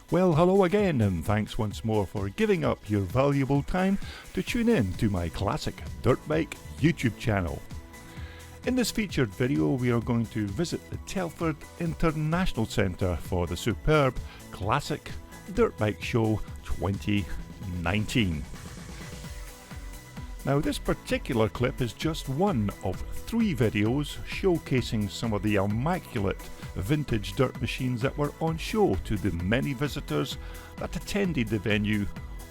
Well, hello again, and thanks once more for giving up your valuable time to tune in to my classic dirt bike YouTube channel. In this featured video, we are going to visit the Telford International Centre for the superb Classic Dirt Bike Show 2019. Now, this particular clip is just one of 3 videos showcasing some of the immaculate vintage dirt machines that were on show to the many visitors that attended the venue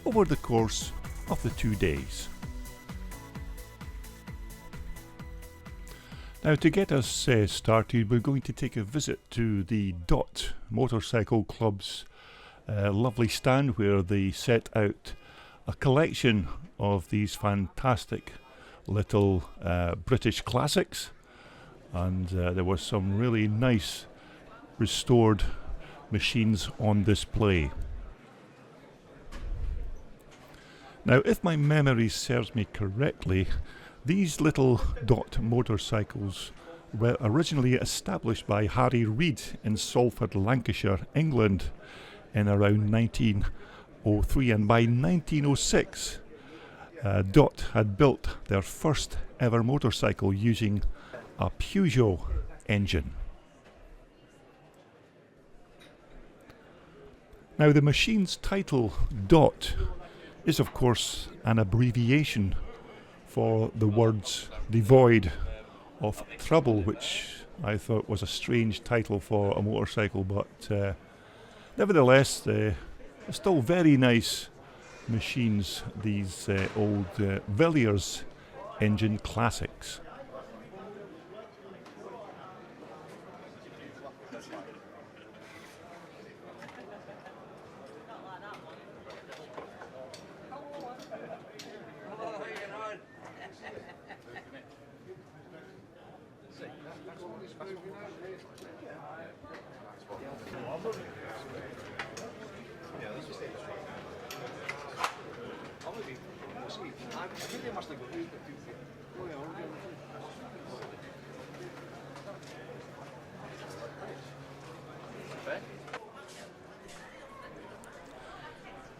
over the course of the 2 days. Now, to get us started, we're going to take a visit to the Dot Motorcycle Club's lovely stand, where they set out a collection of these fantastic little British classics, and there were some really nice restored machines on display. Now, if my memory serves me correctly, these little Dot motorcycles were originally established by Harry Reid in Salford, Lancashire, England in around 1903, and by 1906 Dot had built their first ever motorcycle using a Peugeot engine. Now, the machine's title, Dot, is of course an abbreviation for the words devoid of trouble, which I thought was a strange title for a motorcycle, but nevertheless, they're still very nice machines, these old Villiers engine classics.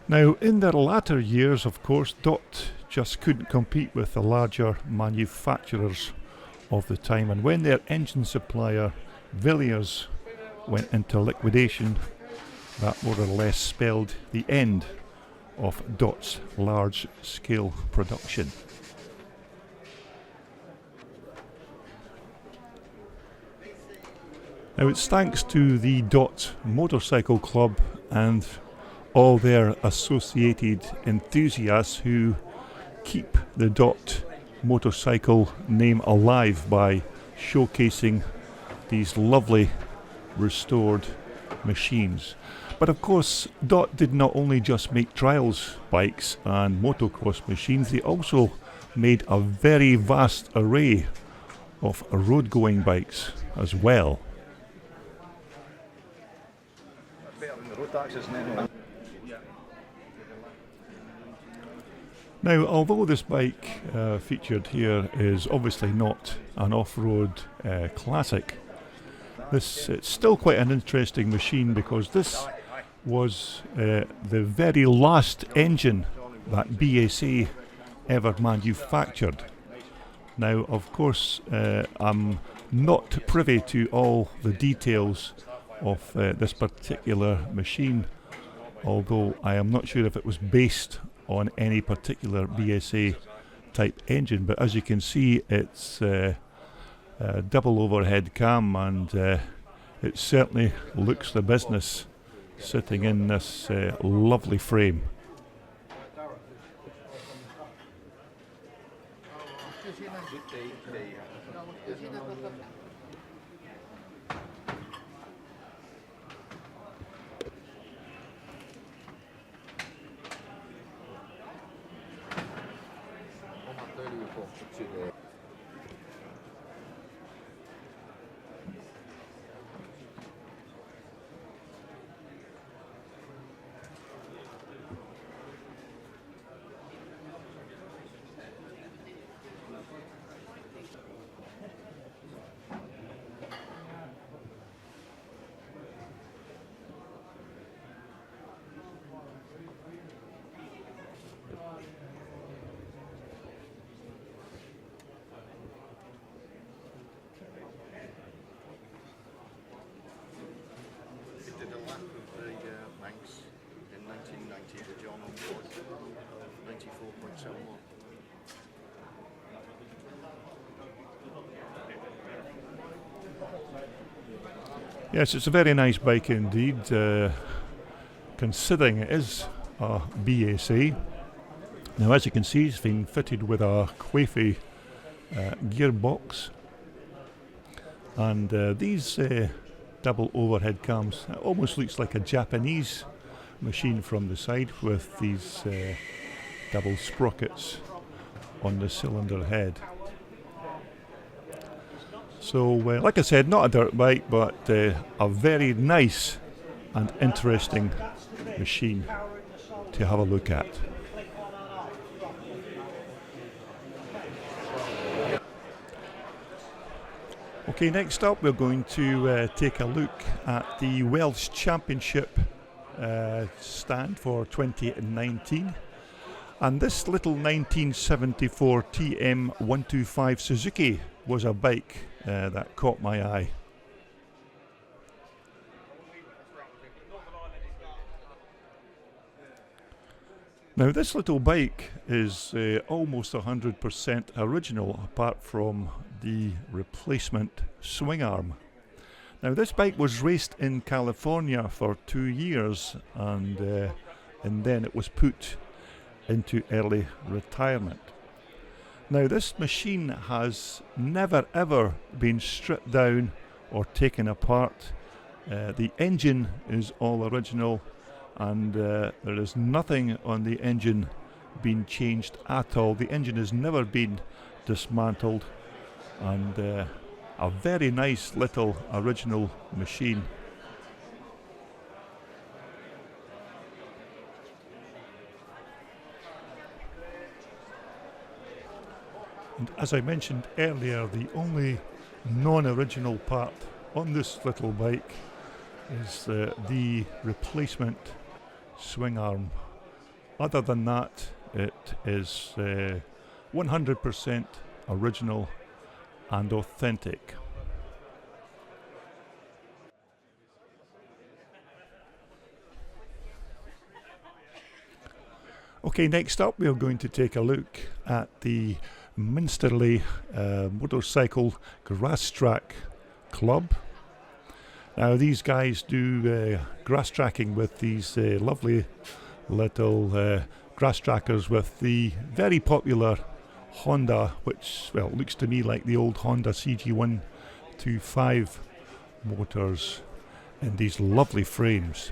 Now, in their latter years, of course, Dot just couldn't compete with the larger manufacturers of the time, and when their engine supplier Villiers went into liquidation, that more or less spelled the end of Dot's large-scale production. Now, it's thanks to the Dot Motorcycle Club and all their associated enthusiasts who keep the Dot motorcycle name alive by showcasing these lovely restored machines. But of course, Dot did not only just make trials bikes and motocross machines, they also made a very vast array of road-going bikes as well. Now, although this bike featured here is obviously not an off-road classic, it's still quite an interesting machine, because this was the very last engine that BSA ever manufactured. Now, of course, I'm not privy to all the details of this particular machine, although I am not sure if it was based on any particular BSA type engine, but as you can see, it's double overhead cam, and it certainly looks the business sitting in this lovely frame. Yes, it's a very nice bike indeed, considering it is a BSA. Now, as you can see, it's been fitted with a Quaife gearbox, and these double overhead cams, it almost looks like a Japanese machine from the side with these double sprockets on the cylinder head. So like I said, not a dirt bike, but a very nice and interesting machine to have a look at. Okay, next up we're going to take a look at the Welsh Championship stand for 2019. And this little 1974 TM125 Suzuki was a bike that caught my eye. Now this little bike is almost 100% original, apart from the replacement swing arm. Now this bike was raced in California for 2 years, and then it was put into early retirement. Now this machine has never ever been stripped down or taken apart. The engine is all original, and there is nothing on the engine being changed at all. The engine has never been dismantled, and a very nice little original machine. And as I mentioned earlier, the only non-original part on this little bike is the replacement swing arm. Other than that, it is 100% original and authentic. Okay, next up we are going to take a look at the Minsterley Motorcycle Grass Track Club. Now these guys do grass tracking with these lovely little grass trackers with the very popular Honda, which, well, looks to me like the old Honda CG125 motors in these lovely frames.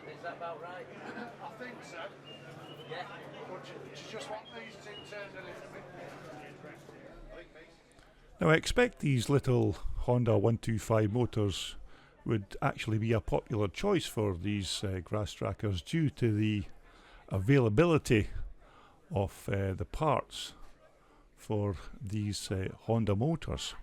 Is that about right? I think so. Yeah. But you just want these two turned a little bit. Now I expect these little Honda 125 motors would actually be a popular choice for these grass trackers due to the availability of the parts for these Honda motors.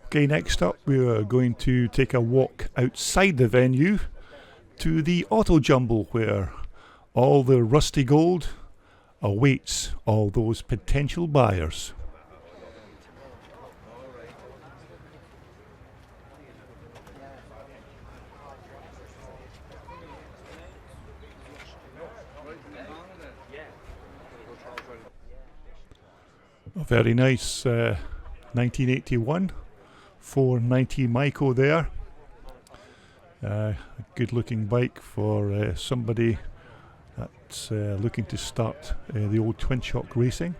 Okay, next up we are going to take a walk outside the venue to the Auto Jumble, where all the rusty gold awaits all those potential buyers. A very nice 1981 490 Myco there. A good looking bike for somebody that's looking to start the old twin shock racing.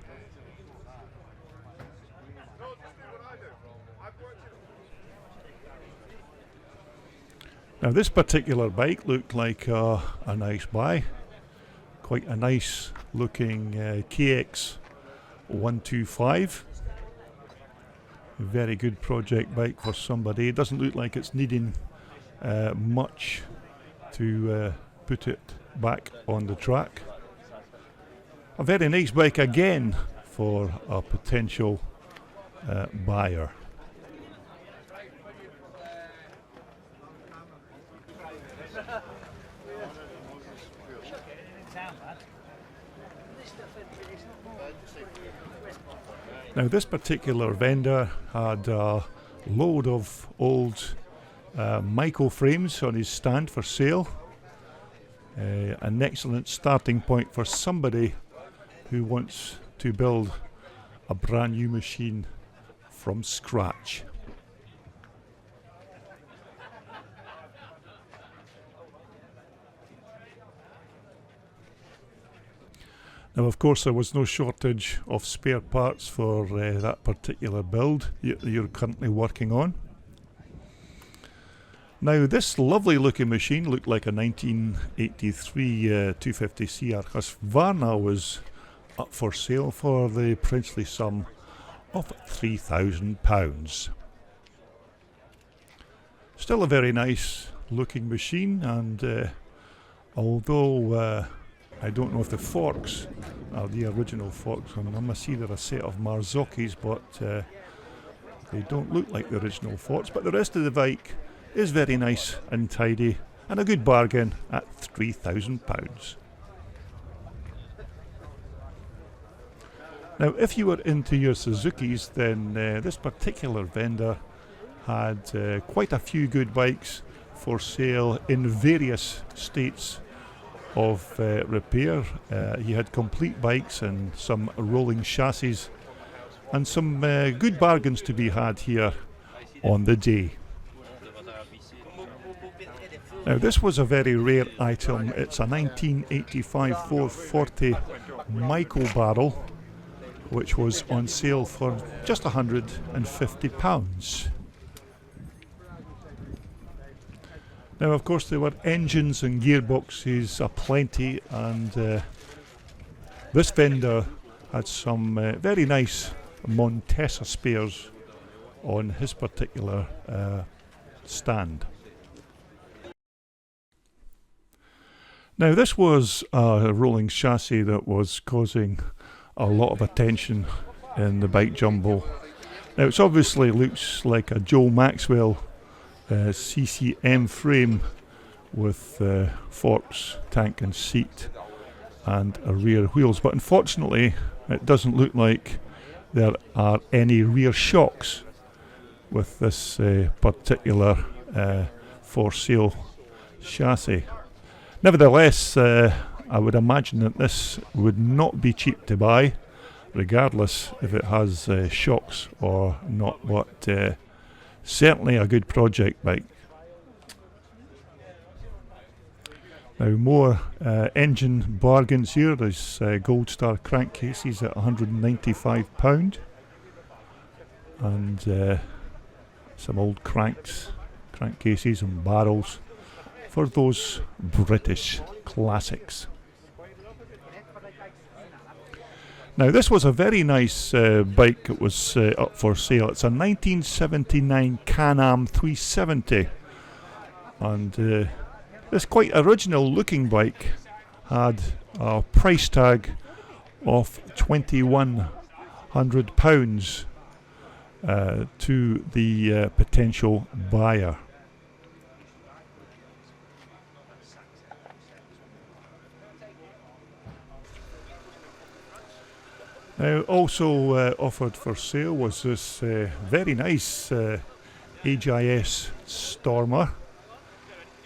Now this particular bike looked like a nice buy. Quite a nice looking KX 125. Very good project bike for somebody. It doesn't look like it's needing much to put it back on the track. A very nice bike again for a potential buyer. Now this particular vendor had a load of old Myco frames on his stand for sale. An excellent starting point for somebody who wants to build a brand new machine from scratch. Now of course there was no shortage of spare parts for that particular build you're currently working on. Now this lovely looking machine looked like a 1983 250cr Husqvarna was up for sale for the princely sum of £3,000. Still a very nice looking machine, and although I don't know if the forks are the original forks on them. I see they're a set of Marzokkis, but they don't look like the original forks. But the rest of the bike is very nice and tidy, and a good bargain at £3,000. Now if you were into your Suzukis, then this particular vendor had quite a few good bikes for sale in various states of repair. He had complete bikes and some rolling chassis, and some good bargains to be had here on the day. Now this was a very rare item. It's a 1985 440 Myco barrel, which was on sale for just £150. Now of course there were engines and gearboxes aplenty, and this vendor had some very nice Montesa spares on his particular stand. Now this was a rolling chassis that was causing a lot of attention in the bike jumble. Now it obviously looks like a Joe Maxwell CCM frame with forks, tank and seat and rear wheels, but unfortunately it doesn't look like there are any rear shocks with this particular for sale chassis. Nevertheless, I would imagine that this would not be cheap to buy, regardless if it has shocks or not, but certainly a good project bike. Now more engine bargains here. There's Gold Star crankcases at £195, and some old crankcases and barrels for those British classics. Now this was a very nice bike that was up for sale. It's a 1979 Can-Am 370, and this quite original looking bike had a price tag of £2,100 to the potential buyer. Now also offered for sale was this very nice HIS Stormer.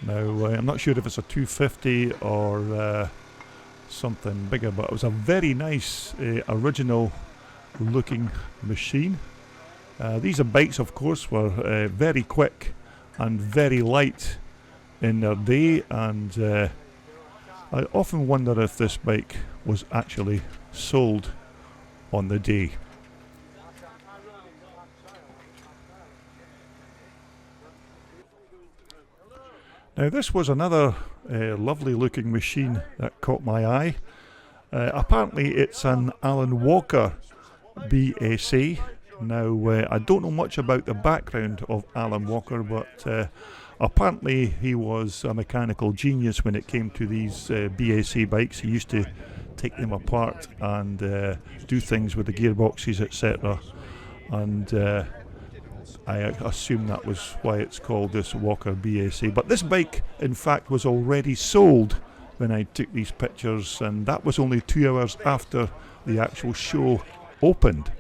Now I'm not sure if it's a 250 or something bigger, but it was a very nice original looking machine. These bikes, of course, were very quick and very light in their day, and I often wonder if this bike was actually sold on the day. Now this was another lovely looking machine that caught my eye. Apparently it's an Alan Walker BSA. Now I don't know much about the background of Alan Walker, but apparently he was a mechanical genius when it came to these BSA bikes. He used to take them apart and do things with the gearboxes, etc. And I assume that was why it's called this Walker BSA. But this bike, in fact, was already sold when I took these pictures, and that was only 2 hours after the actual show opened.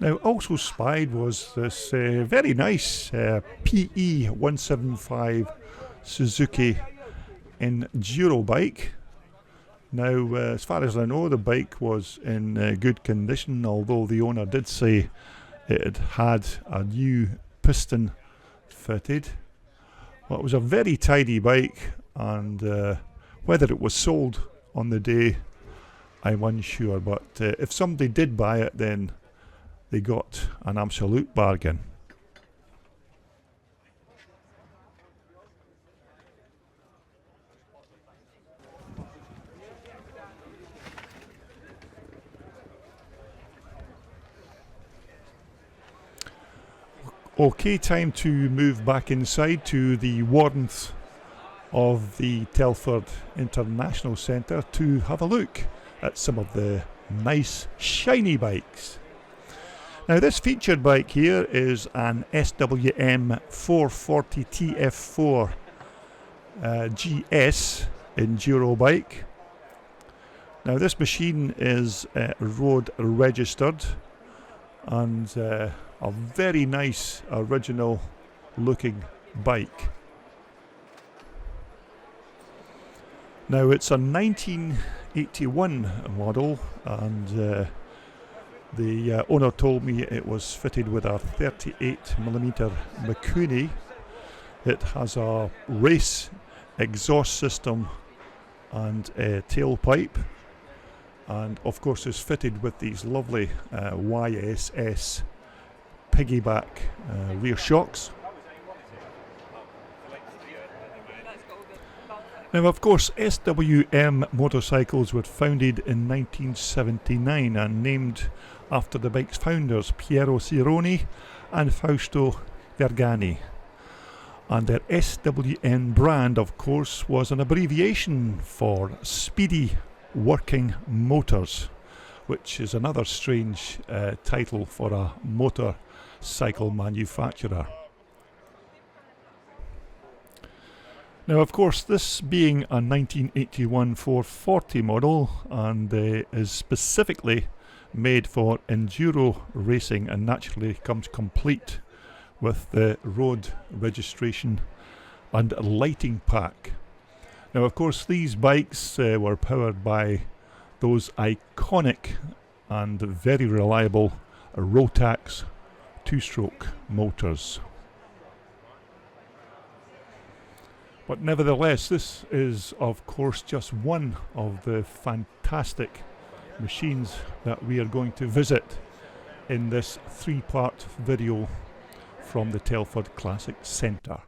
Now also spied was this very nice PE 175 Suzuki Enduro bike. Now as far as I know, the bike was in good condition, although the owner did say it had a new piston fitted. Well, it was a very tidy bike, and whether it was sold on the day, I'm unsure, but if somebody did buy it, then they got an absolute bargain. Okay, time to move back inside to the warmth of the Telford International Centre to have a look at some of the nice shiny bikes. Now this featured bike here is an SWM 440 TF4 GS Enduro bike. Now this machine is road registered, and a very nice original looking bike. Now it's a 1981 model, and the owner told me it was fitted with a 38mm Mikuni. It has a race exhaust system and a tailpipe, and of course is fitted with these lovely YSS piggyback rear shocks. Now of course SWM motorcycles were founded in 1979 and named after the bike's founders Piero Cironi and Fausto Vergani. And their SWM brand, of course, was an abbreviation for Speedy Working Motors, which is another strange title for a motorcycle manufacturer. Now of course, this being a 1981 440 model, and is specifically made for enduro racing, and naturally comes complete with the road registration and lighting pack. Now of course these bikes were powered by those iconic and very reliable Rotax two-stroke motors. But nevertheless, this is of course just one of the fantastic machines that we are going to visit in this three-part video from the Telford Classic Centre.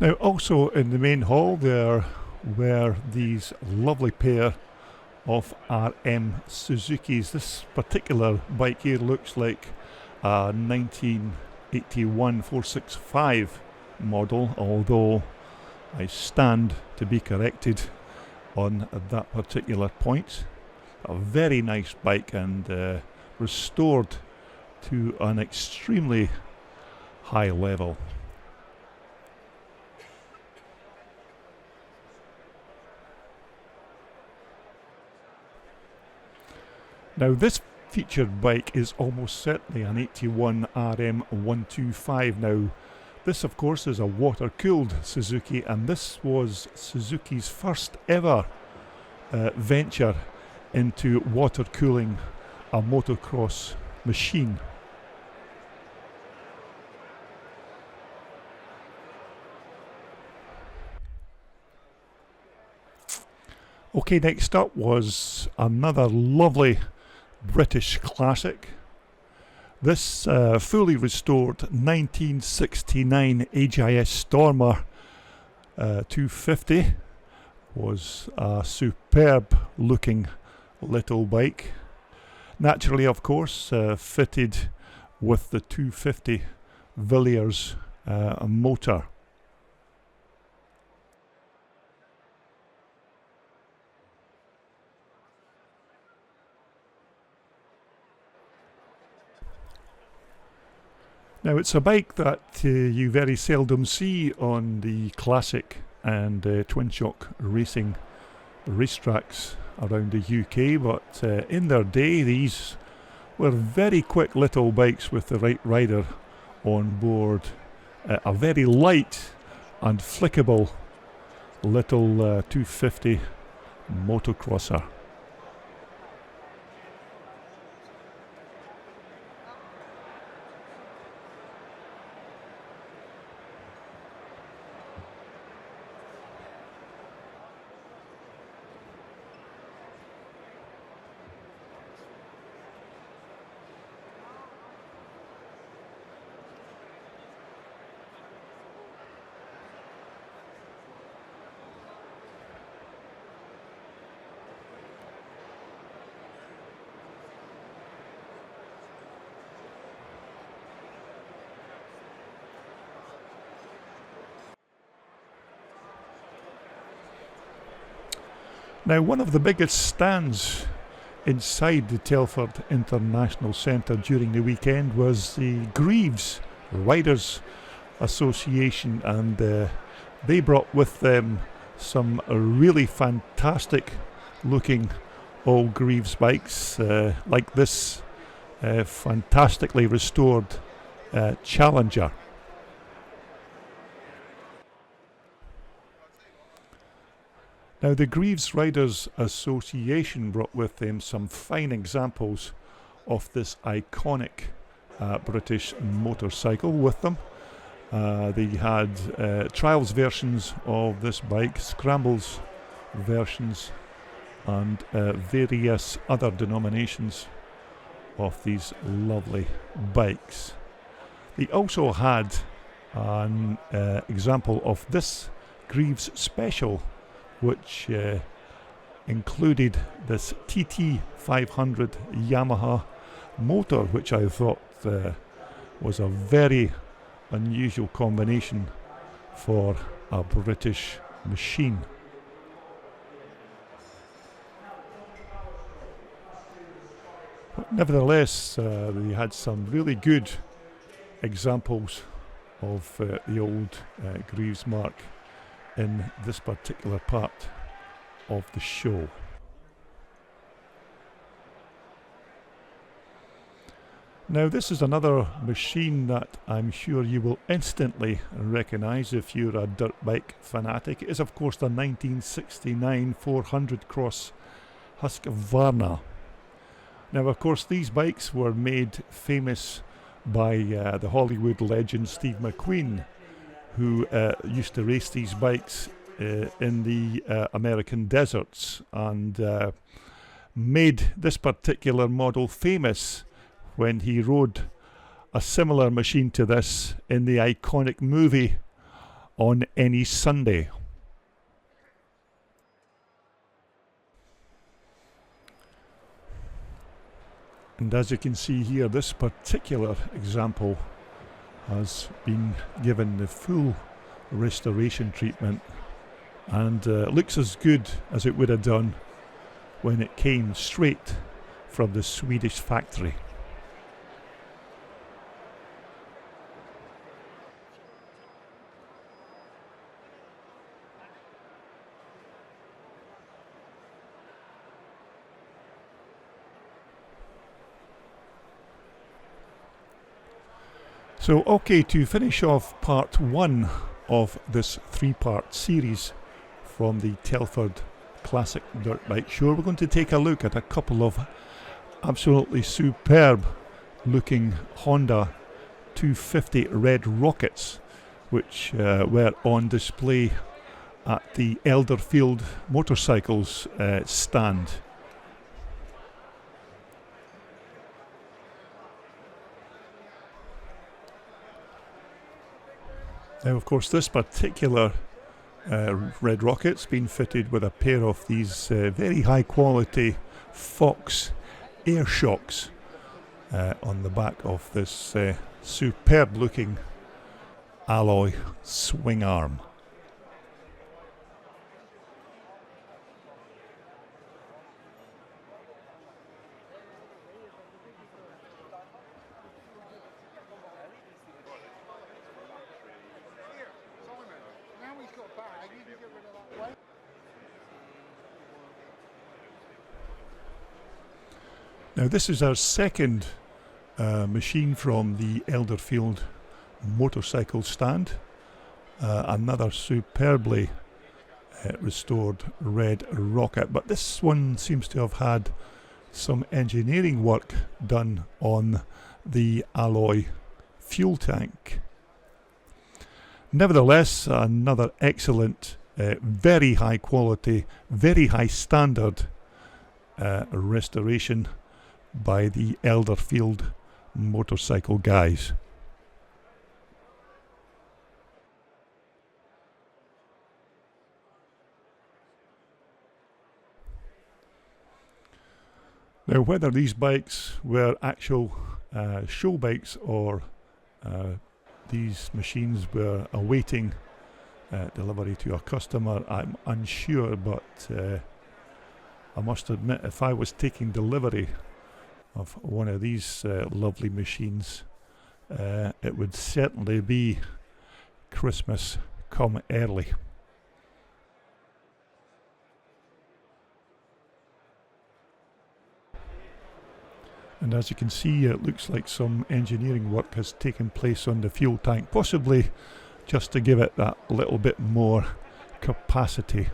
Now also in the main hall there were these lovely pair of RM Suzukis. This particular bike here looks like a 1981 465 model, although I stand to be corrected on that particular point. A very nice bike and restored to an extremely high level. Now this featured bike is almost certainly an 81 RM 125. Now this of course is a water-cooled Suzuki, and this was Suzuki's first ever venture into water cooling a motocross machine. Okay, next up was another lovely British classic. This fully restored 1969 HIS Stormer 250 was a superb looking little bike. Naturally, of course, fitted with the 250 Villiers motor. Now it's a bike that you very seldom see on the classic and twin shock racing racetracks around the UK, but in their day these were very quick little bikes with the right rider on board. A very light and flickable little 250 motocrosser. Now, one of the biggest stands inside the Telford International Centre during the weekend was the Greaves Riders Association, and they brought with them some really fantastic looking old Greaves bikes, like this fantastically restored Challenger. Now, the Greaves Riders Association brought with them some fine examples of this iconic British motorcycle with them. They had trials versions of this bike, scrambles versions, and various other denominations of these lovely bikes. They also had an example of this Greaves Special, which included this TT500 Yamaha motor, which I thought was a very unusual combination for a British machine. But nevertheless, they had some really good examples of the old Greaves mark in this particular part of the show. Now, this is another machine that I'm sure you will instantly recognise if you're a dirt bike fanatic. It is, of course, the 1969 400 Cross Husqvarna. Now, of course, these bikes were made famous by the Hollywood legend Steve McQueen, who used to race these bikes in the American deserts, and made this particular model famous when he rode a similar machine to this in the iconic movie On Any Sunday. And as you can see here, this particular example has been given the full restoration treatment and looks as good as it would have done when it came straight from the Swedish factory. So okay, to finish off part one of this three-part series from the Telford Classic Dirt Bike Show, we're going to take a look at a couple of absolutely superb looking Honda 250 Red Rockets, which were on display at the Elderfield Motorcycles stand. Now, of course, this particular Red Rocket's been fitted with a pair of these very high quality Fox air shocks on the back of this superb looking alloy swing arm. Now this is our second machine from the Elderfield motorcycle stand. Another superbly restored Red Rocket, but this one seems to have had some engineering work done on the alloy fuel tank. Nevertheless, another excellent, very high quality, very high standard restoration by the Elderfield motorcycle guys. Now, whether these bikes were actual show bikes or these machines were awaiting delivery to a customer, I'm unsure, but I must admit, if I was taking delivery of one of these lovely machines, it would certainly be Christmas come early. And as you can see, it looks like some engineering work has taken place on the fuel tank, possibly just to give it that little bit more capacity.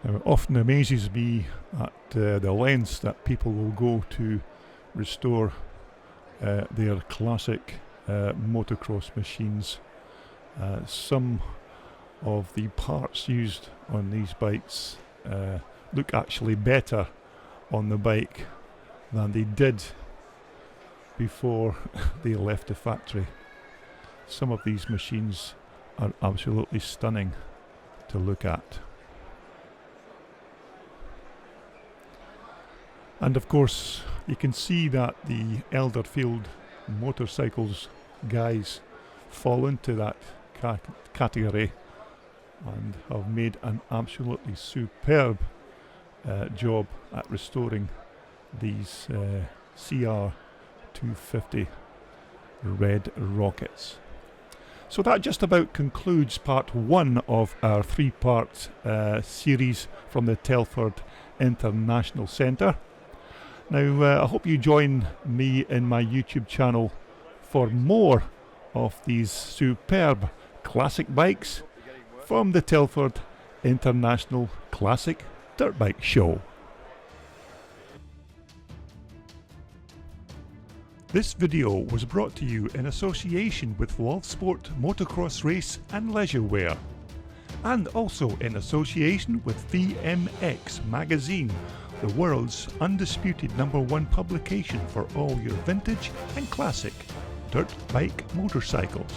Now, it often amazes me at the lengths that people will go to restore their classic motocross machines. Some of the parts used on these bikes look actually better on the bike than they did before they left the factory. Some of these machines are absolutely stunning to look at. And of course, you can see that the Elderfield motorcycles guys fall into that category and have made an absolutely superb job at restoring these CR 250 Red Rockets. So that just about concludes part one of our three-part series from the Telford International Centre. Now, I hope you join me in my YouTube channel for more of these superb classic bikes from the Telford International Classic Dirt Bike Show. This video was brought to you in association with Wolfsport Motocross Race and Leisure Wear, and also in association with VMX Magazine, the world's undisputed #1 publication for all your vintage and classic dirt bike motorcycles.